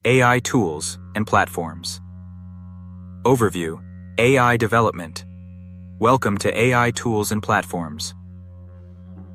AI tools and platforms. Overview: AI development. Welcome to AI tools and platforms.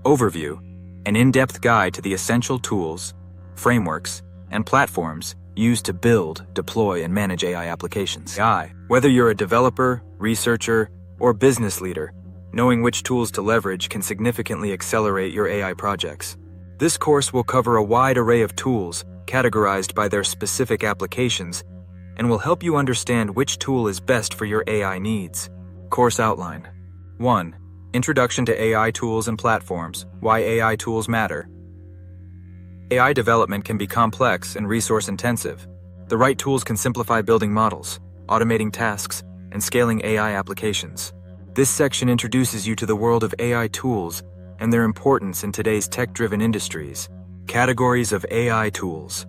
Overview: an in-depth guide to the essential tools, frameworks, and platforms used to build, deploy, and manage AI applications. Whether you're a developer, researcher, or business leader, knowing which tools to leverage can significantly accelerate your AI projects. This course will cover a wide array of tools categorized by their specific applications and will help you understand which tool is best for your AI needs. Course outline. 1. Introduction to AI tools and platforms. Why AI tools matter. AI development can be complex and resource-intensive. The right tools can simplify building models, automating tasks, and scaling AI applications. This section introduces you to the world of AI tools and their importance in today's tech-driven industries. Categories of AI tools.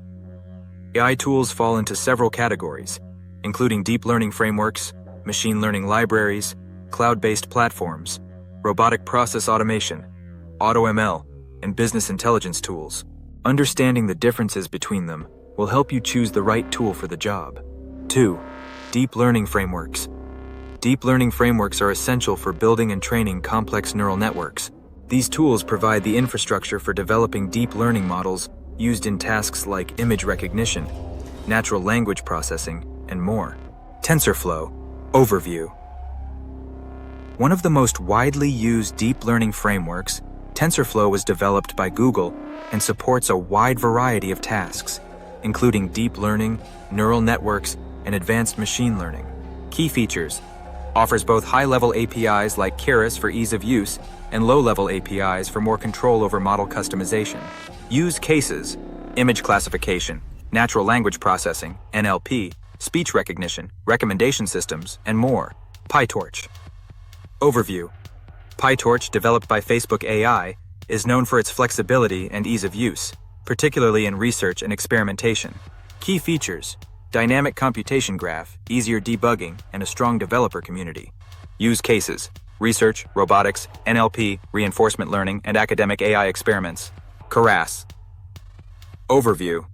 AI tools fall into several categories, including deep learning frameworks, machine learning libraries, cloud-based platforms, robotic process automation, AutoML, and business intelligence tools. Understanding the differences between them will help you choose the right tool for the job. 2. Deep learning frameworks. Deep learning frameworks are essential for building and training complex neural networks. These tools provide the infrastructure for developing deep learning models used in tasks like image recognition, natural language processing, and more. TensorFlow. Overview. One of the most widely used deep learning frameworks, TensorFlow was developed by Google and supports a wide variety of tasks, including deep learning, neural networks, and advanced machine learning. Key features: offers both high-level APIs like Keras for ease of use and low-level APIs for more control over model customization. Use cases: image classification, natural language processing, NLP, speech recognition, recommendation systems, and more. PyTorch. Overview. PyTorch, developed by Facebook AI, is known for its flexibility and ease of use, particularly in research and experimentation. Key features: dynamic computation graph, easier debugging, and a strong developer community. Use cases: research, robotics, NLP, reinforcement learning, and academic AI experiments. Keras. Overview.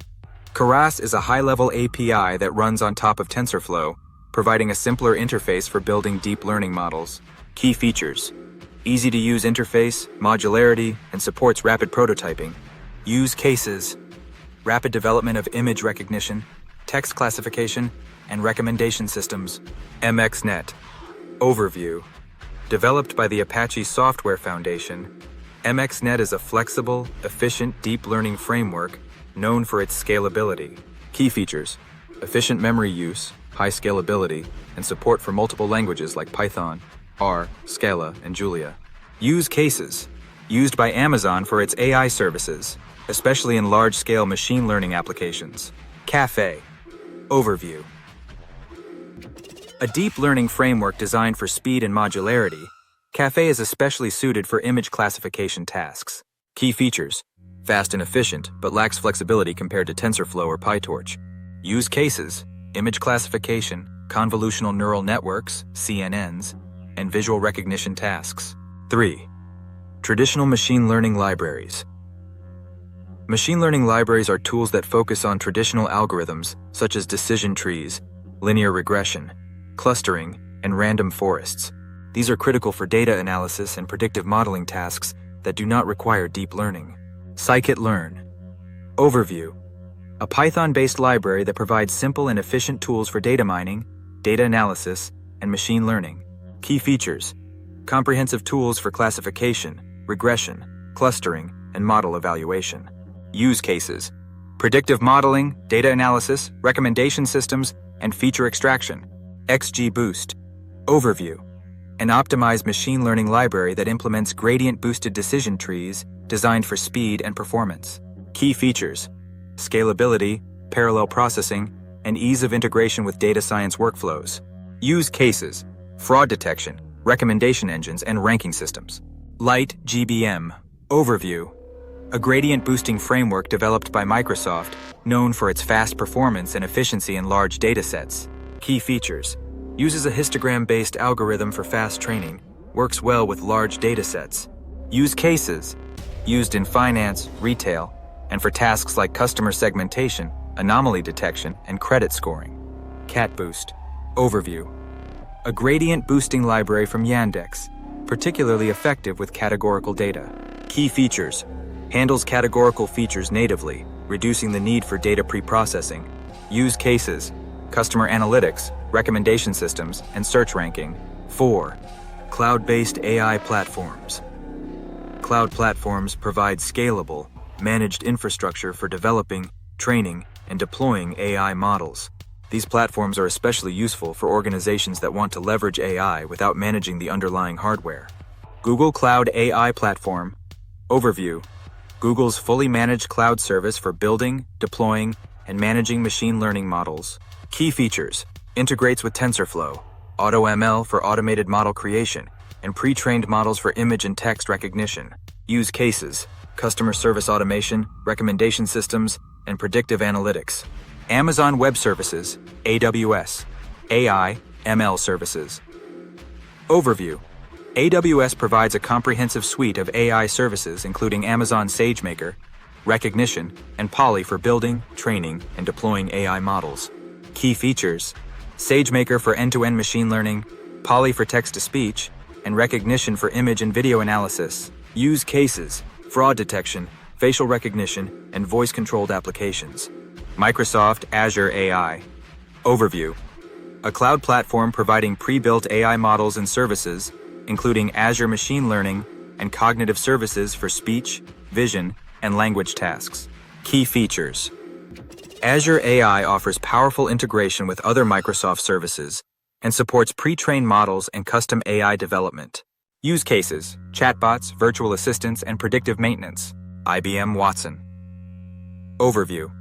Keras is a high-level API that runs on top of TensorFlow, providing a simpler interface for building deep learning models. Key features: easy-to-use interface, modularity, and supports rapid prototyping. Use cases: rapid development of image recognition, text classification, and recommendation systems. MXNet. Overview. Developed by the Apache Software Foundation, MXNet is a flexible, efficient deep learning framework known for its scalability. Key features: efficient memory use, high scalability, and support for multiple languages like Python, R, Scala, and Julia. Use cases: used by Amazon for its AI services, especially in large-scale machine learning applications. Caffe. Overview. A deep learning framework designed for speed and modularity, Caffe is especially suited for image classification tasks. Key features: fast and efficient, but lacks flexibility compared to TensorFlow or PyTorch. Use cases: image classification, convolutional neural networks, CNNs, and visual recognition tasks. 3. Traditional machine learning libraries. Machine learning libraries are tools that focus on traditional algorithms such as decision trees, linear regression, clustering, and random forests. These are critical for data analysis and predictive modeling tasks that do not require deep learning. Scikit-learn. Overview. A Python-based library that provides simple and efficient tools for data mining, data analysis, and machine learning. Key features: comprehensive tools for classification, regression, clustering, and model evaluation. Use cases: predictive modeling, data analysis, recommendation systems, and feature extraction. XGBoost. Overview. An optimized machine learning library that implements gradient-boosted decision trees designed for speed and performance. Key features: scalability, parallel processing, and ease of integration with data science workflows. Use cases: fraud detection, recommendation engines, and ranking systems. LightGBM. Overview. A gradient-boosting framework developed by Microsoft, known for its fast performance and efficiency in large datasets. Key features: uses a histogram-based algorithm for fast training, works well with large datasets. Use cases: used in finance, retail, and for tasks like customer segmentation, anomaly detection, and credit scoring. Cat Boost. Overview. A gradient boosting library from Yandex, particularly effective with categorical data. Key features. Handles categorical features natively, reducing the need for data pre-processing. Use cases. Customer analytics, recommendation systems, and search ranking. 4. Cloud-based AI platforms. Cloud platforms provide scalable, managed infrastructure for developing, training, and deploying AI models. These platforms are especially useful for organizations that want to leverage AI without managing the underlying hardware. Google Cloud AI Platform. Overview. Google's fully managed cloud service for building, deploying, and managing machine learning models. Key features. Integrates with TensorFlow, AutoML for automated model creation, and pre-trained models for image and text recognition. Use cases. Customer service automation, recommendation systems, and predictive analytics. Amazon Web Services, AWS, AI, ML services. Overview. AWS provides a comprehensive suite of AI services including Amazon SageMaker, Recognition, and Poly for building, training, and deploying AI models. Key features. SageMaker for end-to-end machine learning, Poly for text-to-speech, and Recognition for image and video analysis. Use cases. Fraud detection, facial recognition, and voice-controlled applications. Microsoft Azure AI. Overview. A cloud platform providing pre-built AI models and services, including Azure Machine Learning and cognitive services for speech, vision, and language tasks. Key features. Azure AI offers powerful integration with other Microsoft services and supports pre-trained models and custom AI development. Use cases, chatbots, virtual assistants, and predictive maintenance. IBM Watson. Overview.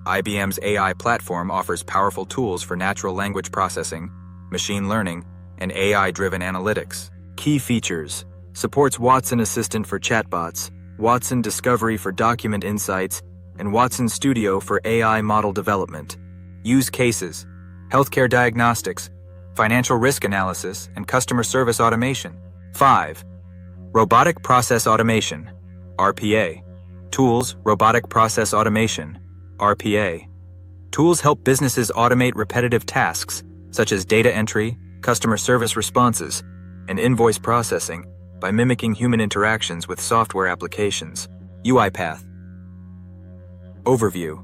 IBM's AI platform offers powerful tools for natural language processing, machine learning, and AI-driven analytics. Key features. Supports Watson Assistant for chatbots, Watson Discovery for document insights, and Watson Studio for AI model development. Use cases. Healthcare diagnostics, financial risk analysis, and customer service automation. 5. Robotic Process Automation, RPA. Tools, Robotic Process Automation, RPA. Tools help businesses automate repetitive tasks, such as data entry, customer service responses, and invoice processing by mimicking human interactions with software applications. UiPath. Overview.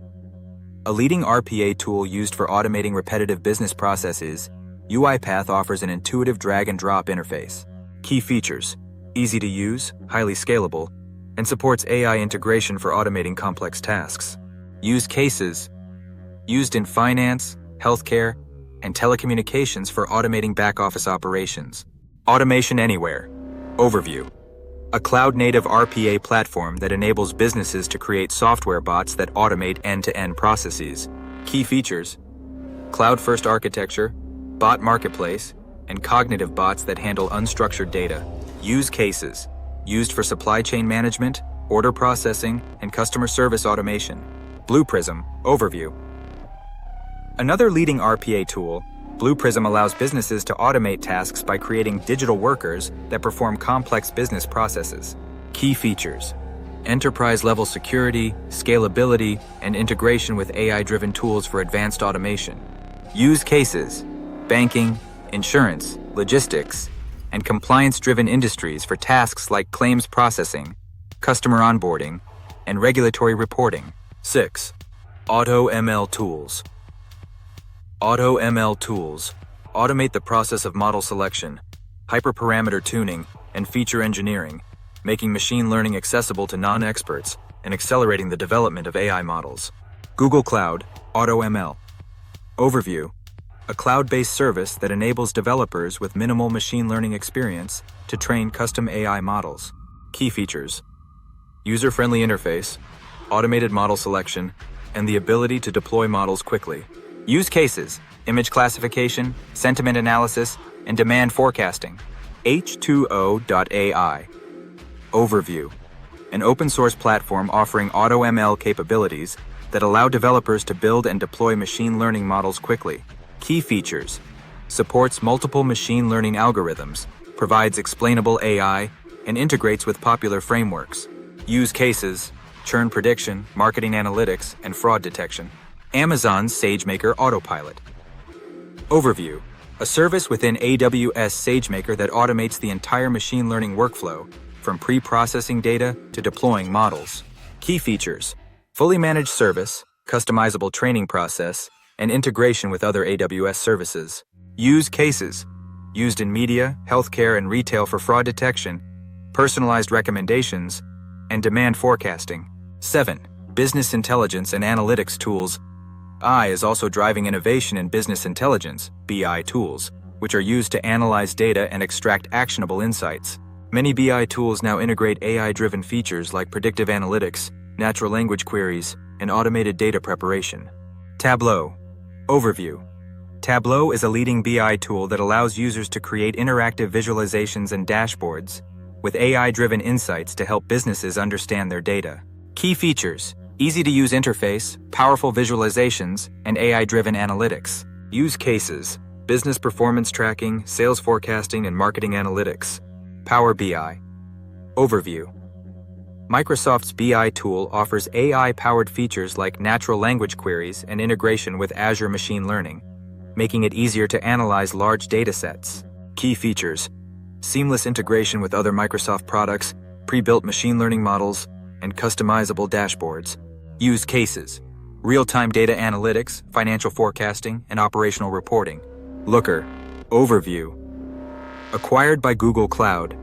A leading RPA tool used for automating repetitive business processes, UiPath offers an intuitive drag-and-drop interface. Key features. Easy to use, highly scalable, and supports AI integration for automating complex tasks. Use cases. Used in finance, healthcare, and telecommunications for automating back-office operations. Automation Anywhere. Overview. A cloud-native RPA platform that enables businesses to create software bots that automate end-to-end processes. Key features. Cloud-first architecture, bot marketplace, and cognitive bots that handle unstructured data. Use cases. Used for supply chain management, order processing, and customer service automation. Blue Prism. Overview. Another leading RPA tool, Blue Prism allows businesses to automate tasks by creating digital workers that perform complex business processes. Key features. Enterprise-level security, scalability, and integration with AI-driven tools for advanced automation. Use cases. Banking, insurance, logistics, and compliance-driven industries for tasks like claims processing, customer onboarding, and regulatory reporting. 6. AutoML tools. AutoML tools automate the process of model selection, hyperparameter tuning, and feature engineering, making machine learning accessible to non-experts and accelerating the development of AI models. Google Cloud AutoML. Overview. A cloud-based service that enables developers with minimal machine learning experience to train custom AI models. Key features. User-friendly interface, automated model selection, and the ability to deploy models quickly. Use cases, image classification, sentiment analysis, and demand forecasting. H2O.ai. Overview. An open-source platform offering AutoML capabilities that allow developers to build and deploy machine learning models quickly. Key features. Supports multiple machine learning algorithms, provides explainable AI, and integrates with popular frameworks. Use cases, churn prediction, marketing analytics, and fraud detection. Amazon's SageMaker Autopilot. Overview: a service within AWS SageMaker that automates the entire machine learning workflow, from pre-processing data to deploying models. Key features: fully managed service, customizable training process, and integration with other AWS services. Use cases: used in media, healthcare, and retail for fraud detection, personalized recommendations, and demand forecasting. 7. Business intelligence and analytics tools. AI is also driving innovation in business intelligence (BI) tools, which are used to analyze data and extract actionable insights. Many BI tools now integrate AI-driven features like predictive analytics, natural language queries, and automated data preparation. Tableau. Overview: Tableau is a leading BI tool that allows users to create interactive visualizations and dashboards with AI-driven insights to help businesses understand their data. Key features: easy-to-use interface, powerful visualizations, and AI-driven analytics. Use cases: business performance tracking, sales forecasting, and marketing analytics. Power BI. Overview: Microsoft's BI tool offers AI-powered features like natural language queries and integration with Azure Machine Learning, making it easier to analyze large datasets. Key features: seamless integration with other Microsoft products, pre-built machine learning models, and customizable dashboards. Use cases: real-time data analytics, financial forecasting, and operational reporting. Looker. Overview: acquired by Google Cloud,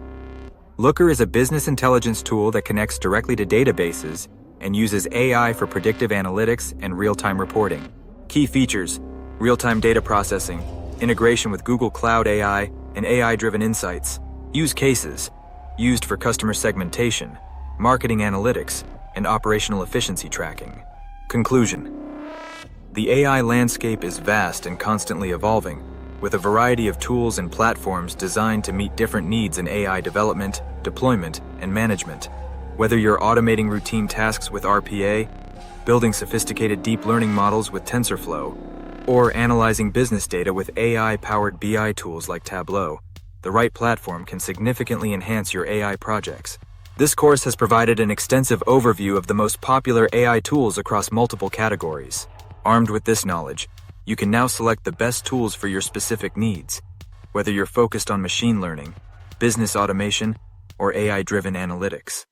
Looker is a business intelligence tool that connects directly to databases and uses AI for predictive analytics and real-time reporting. Key features: real-time data processing, integration with Google Cloud AI, and AI-driven insights. Use cases: used for customer segmentation, marketing analytics, and operational efficiency tracking. Conclusion: the AI landscape is vast and constantly evolving, with a variety of tools and platforms designed to meet different needs in AI development, deployment, and management. Whether you're automating routine tasks with RPA, building sophisticated deep learning models with TensorFlow, or analyzing business data with AI-powered BI tools like Tableau, the right platform can significantly enhance your AI projects. This course has provided an extensive overview of the most popular AI tools across multiple categories. Armed with this knowledge, you can now select the best tools for your specific needs, whether you're focused on machine learning, business automation, or AI-driven analytics.